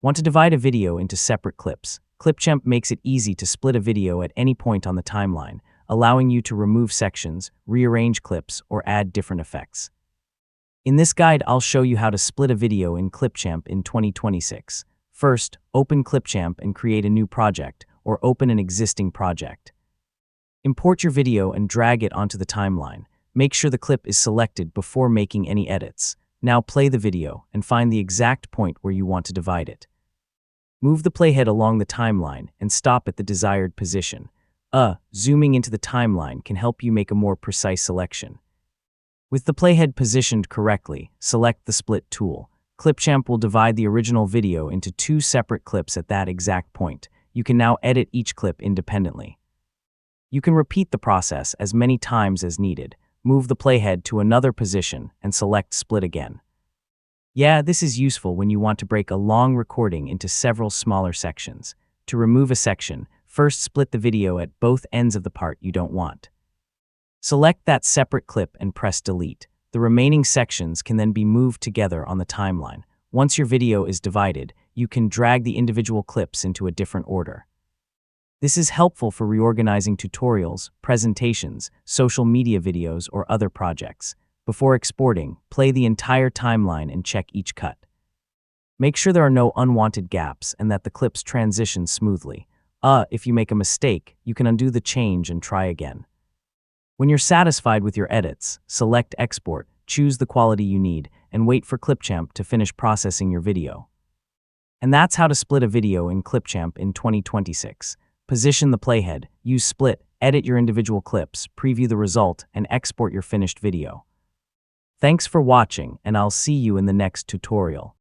Want to divide a video into separate clips? Clipchamp makes it easy to split a video at any point on the timeline, allowing you to remove sections, rearrange clips, or add different effects. In this guide, I'll show you how to split a video in Clipchamp in 2026. First, open Clipchamp and create a new project, or open an existing project. Import your video and drag it onto the timeline. Make sure the clip is selected before making any edits. Now play the video and find the exact point where you want to divide it. Move the playhead along the timeline and stop at the desired position. Zooming into the timeline can help you make a more precise selection. With the playhead positioned correctly, select the split tool. Clipchamp will divide the original video into two separate clips at that exact point. You can now edit each clip independently. You can repeat the process as many times as needed. Move the playhead to another position and select split again. Yeah, this is useful when you want to break a long recording into several smaller sections. To remove a section, first split the video at both ends of the part you don't want. Select that separate clip and press delete. The remaining sections can then be moved together on the timeline. Once your video is divided, you can drag the individual clips into a different order. This is helpful for reorganizing tutorials, presentations, social media videos, or other projects. Before exporting, play the entire timeline and check each cut. Make sure there are no unwanted gaps and that the clips transition smoothly. If you make a mistake, you can undo the change and try again. When you're satisfied with your edits, select Export, choose the quality you need, and wait for Clipchamp to finish processing your video. And that's how to split a video in Clipchamp in 2026. Position the playhead, use split, edit your individual clips, preview the result, and export your finished video. Thanks for watching, and I'll see you in the next tutorial.